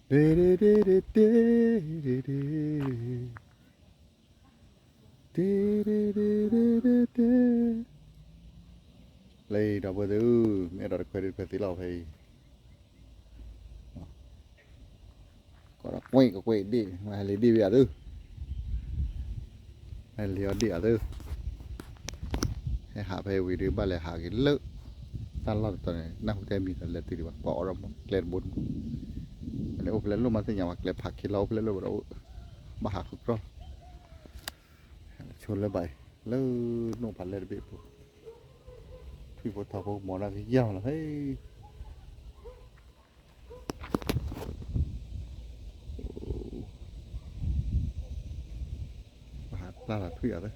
เดเดเดเดเดเดเดเดเดเดเดเดเดเลยดับเบิลดูไม่ได้เคยได้เพลที่เราให้ก็รักไว้ก็ไว้ดีมาเลยดีแบบดูให้เลี้ยวดีอ่ะดูให้หาเพลวิดีโอบ้านเลยหากินเลิกตั้งรอบตอนนี้น่าจะมีแต่เล็ดตีดีกว่าปอเราเล็ดบุญแล้วเล็ดลูกมันสิ่งอย่างว่าเล็ดผักขี้เราเล็ดลูกเรามาหาคุกรอชนเลยไปแล้วนุ่งผัดเล็ดบีบพี่พอทอพวกหมอนักเยี่ยมเลยเฮ้ยมาหาตลาดพี่อะไร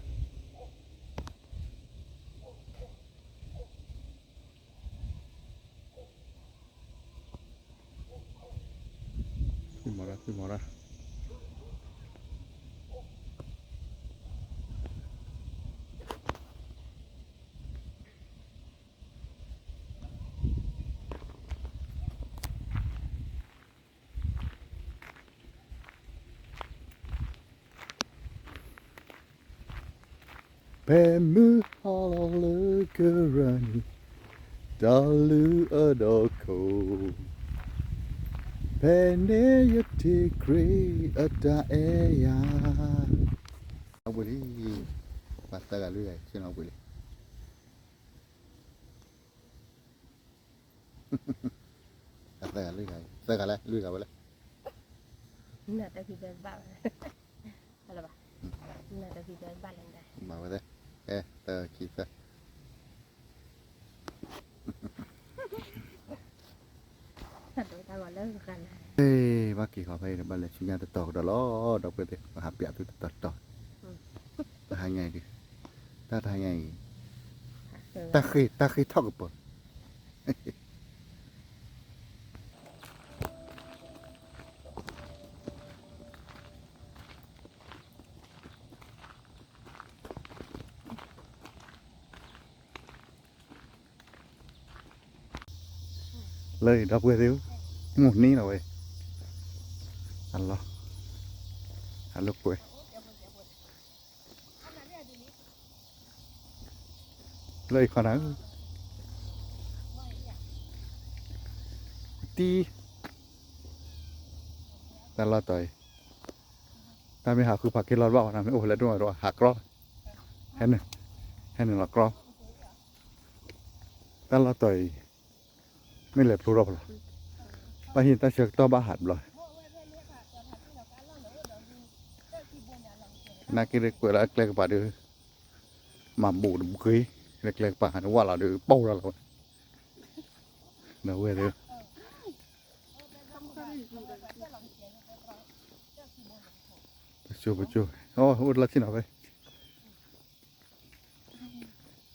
พี่หมอนะพี่หมอนะ Pemu halalı görani dalı adako Pene yati kri ata eyaเอาบุรีปัตตะกันเรื่อยชื่อเอาบุรีปัตตะกันเรื่อยตะกันแล้วเรื่อยกันไปแล้ว Nè tao thì bên bạn là bà nè tao thì bên bạn lên đây มาไปเลยเอ๊ะตะกี้ตะ thật rồi tao gọi lớn gần เฮ้ยว่ากี่ขอไปเดี๋ยวบ้านเลยชิ้นงานต่อดอกล้อดอกไปเลยมาหาเปียกตัวต่อตาหายไงดิตาหายไงตาเคยท่องกับปะเลยดอกเบี้ยหมดนี้เลยอันละอันลูกป่วยเลยขนาดตีแต่ละต่อยถ้าไม่หาคือผักกินรอดบ้างนะไม่โอ้แล้วด้วยรอหักรอดแค่หนึ่งละกรอบแต่ละต่อยไม่เหลือพลูรอบหรอกไปหินตาเชือกต่อบ้าหัดเลยนักกินเล็กกว่าเล็กกว่าเดือมาบูดบุกยเล็กๆป่าว่าเราเดือเป้าเราเดี๋ยวเว้ยเดือไปจูโอ้อุดละสินะไป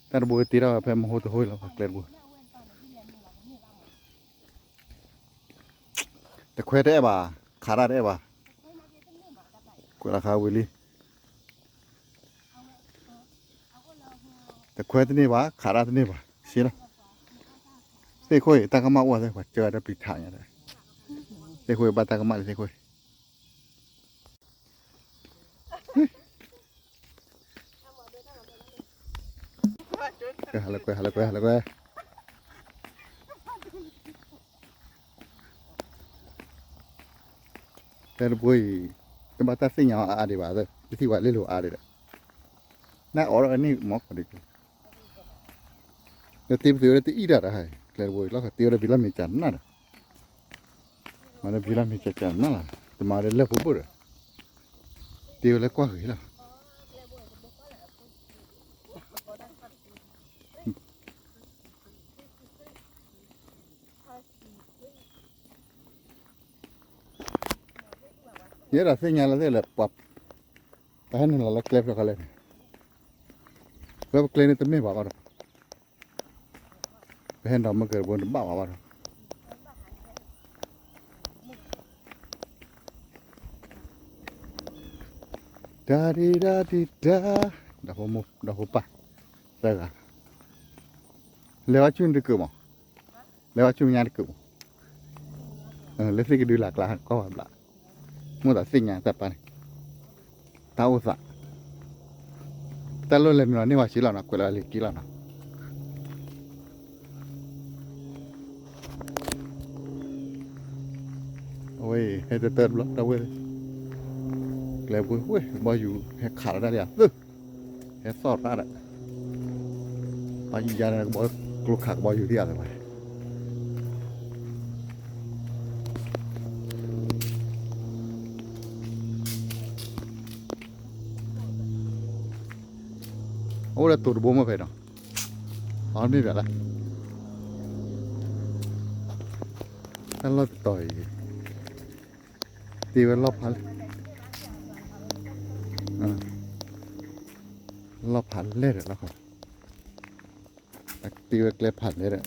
แต่บุยตีเราไปมโหตัวห้อยเราเกลียดบุยแต่คุยได้ป่ะขาได้ป่ะกูราคาวิลลี่แต่คุยที่นี่ป่ะขาได้ที่นี่ป่ะสินะเสียคุยตากมาอ้วนเลยว่าเจอได้ปิดทางอย่างไรเสียคุยบ้านตากมาเลยเสียคุยฮัลโหลแต่บุยจะมาตัดสินยังอาดีป่ะเลยที่ว่าเรื่องอาดีเลยน่าอ๋ออันนี้หมอกพอดีแล้วทีมสิวแล้วที่อีดาอะไรแล้วบุยแล้วก็ทีมเราพิลามีจันนั่นมันพิลามีจันนั่นแหละแต่มาเรื่องปุ๊บเลยทีมแล้วกว่าเหรอล่ะเนี่ยเราเสียงอะไรเลยปั๊บแต่ให้นั่นเราเคลียร์แล้วกันเลยเพื่อเคลียร์นี่ต้องไม่บอกกันไปให้เรามาเกิดบนบ้าว่าดาดีดาดีดาดาผมดาผมป่ะใช่ไหมเลวชุ่มดีกว่ามั้งเลวชุ่มยากดีกว่า le si ke du la kla ko bla mo da sinya ta pa ta o sa ta lo le no ni wa shi la na kwa la le ki la na ôi hay tơ tơ lắm đâu quên lẹ vui ui bao nhiêu hay khả ra đấy hay sọt ra đấy bao nhiêu giờ này bao lục khạc bao nhiêu tiền rồi mày ôi là tụt bố mà phải đâu họ đi vậy là nó lo tỏiตีไว้รอบพันรอบพันเล่นแล้วครับตีไว้เกล็ดพันเลยเนี่ย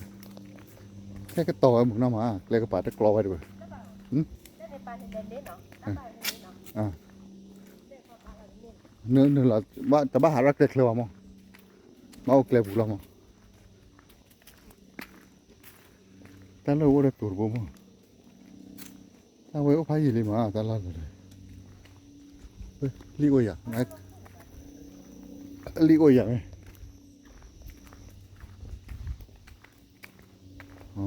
แค่ก็ต่อหมุนน้ำมาเกล็ดกระป๋าจะกรอไว้ด้วยเนื้อเราว่าแต่บ้าหารักเกล็ดเลยมั้งมาเอาเกล็ดบุกเรามั้งแต่เราว่าตัวบุ้มถ้าไว้เอาพายิเลยมาตลอดเลยเฮ้ยลีโออย่างนะลีโออย่างไงอ๋อ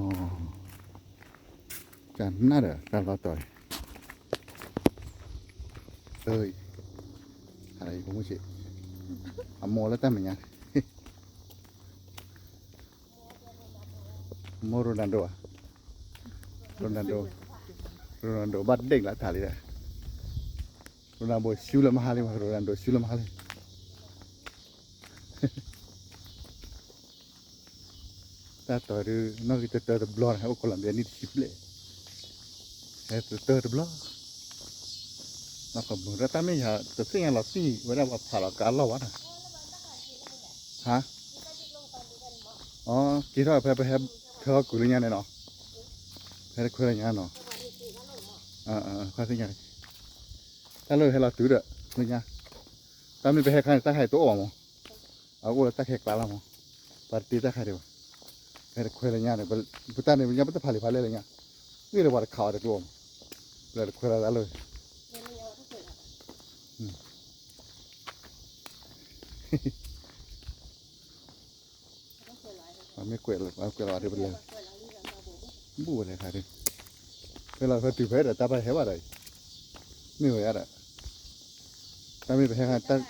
จานน่าเด้อการรอต่อยเอ้ยอะไรผมไม่ใช่อโมแล้วแต่เหมือนกันโมโรนัลโดอะโรนัลโดRonaldo badeng lah tali dah. Ronaldo siulah mahal ni mah Ronaldo siulah mahal. Ta tu nak kita terblor hai Colombia ni siple. Hai terblor. Nak kabur. Rata ni ya terus yang lasi, mana apa phala kalau mana. Hah? Oh, kita apa thơ kulinya ni no. Hai kulinya no. Khoa sinh nhật ta lời hay là tứ được người nha ta mình phải hẹn khai ta hẹn tổ mà ở đây ta hẹn lá mà party ta khai được hẹn khoe là nha này bữa ta này mình nhắm bắt phải phải lên nhaนี่เราว่าข่าวเด็กรวมเลยคุยอะไรเลยไม่คุยเลยคุยอะไรไปเลยบู๊เลยค่ะดิเวลาเขาตีเพชรแต่ไปเห็นว่าอะไรไม่เหมือนอะไรแต่ไม่ไปแข่งกัน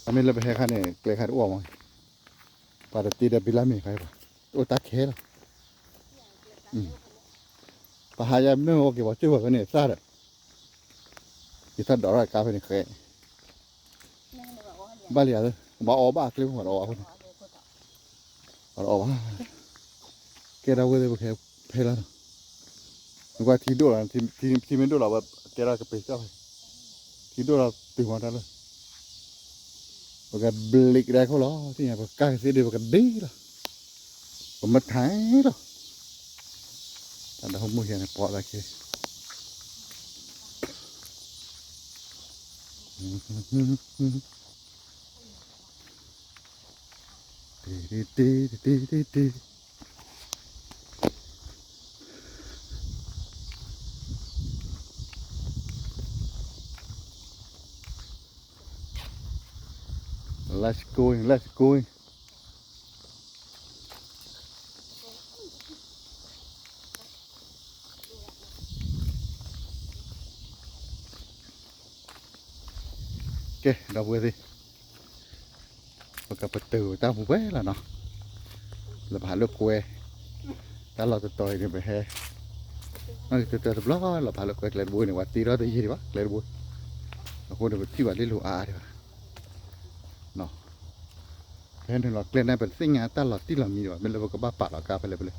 แต่ไม่เราไปแข่งกันเนี่ยเกลี่ยขันอ้วมมั้งปาร์ตี้เดบิลามีใครบ้างโอ้ตาเขียวปะหายาไม่โอเคว่าชื่อว่าคนนี้ซาดที่ท่านดอร์กาเป็นใครบ้าเลียเลยบ้าอ๋อบ้าคลิปหัวอ๋อคนอ๋อบ้าแกเราก็เลยบอกแค่เพลาแล้วก็ที่ดูเราที่ไม่ดูเราแบบแกเราจะไปเจ้าที่ดูเราตีหัวได้เลยบอกแกบลิกได้เขาหรอที่ไหนบอกกายเสียดีบอกแกดีหรอผมมาถ่ายหรอแต่เราไม่เห็นปอดอะไรแค่ตี Let's go. Ok, đâu vừa đi. Và cái từ ta không biết là nó là bà lúc quê ta lo tôi thì phải hè nó từ đó là bà lúc quê lên bùi này quạt tí đó tới gì đi bác lên bùi nó không được thi vào đi lụa đi nó thế nên là lên đây phải sinh nhà ta là tí làm gì rồi bên đây có ba bả là cà phải lên bên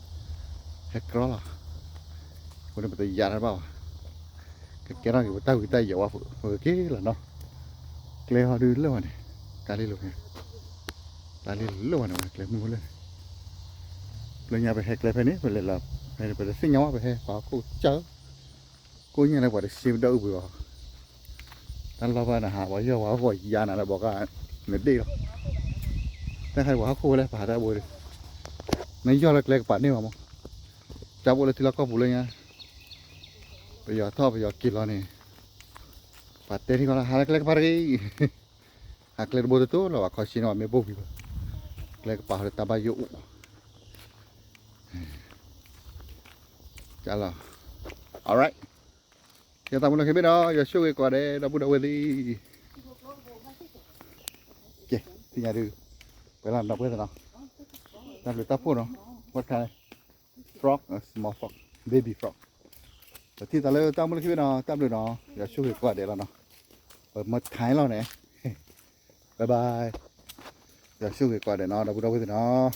hết đó là không được tự già ra bao cái đó thì tao người ta giàu vừa cái là nó lên họ đưa lên này cà đi luôn này cà đi luôn này lên mua lên lên nhà phải hẹn lên phải nít phải là phải sinh nhau phải hẹn có cô chớ cô như này phải siêu đau vừa ta lo vào là hạ vào giờ vào vội già này là bỏ cả người đi rồi ta hay bỏ cô lên phải ra bồi mấy giờ là bạn đi mà mong cháu bộ là thì là có vụ lên nha bây giờ thôi bây giờ kịp rồi này bạn tên thì còn là hai cái đi hạt lên bộ tôi là có xin mà mấy bộ gì lên cái bảo là ta bao nhiêu chả là alright giờ tao muốn là cái biết đó giờ show cái quả đây đã bắt đầu đi ok thì nhà đi phải làm đọc cái nào làm được tao phun không what kind frog a small frog baby frog thì tao lấy tao muốn là cái biết đó tao được nó giờ show cái quả đây là nó ở mất thái lo này bye bye giờ show cái quả để nó đã bắt đầu với nó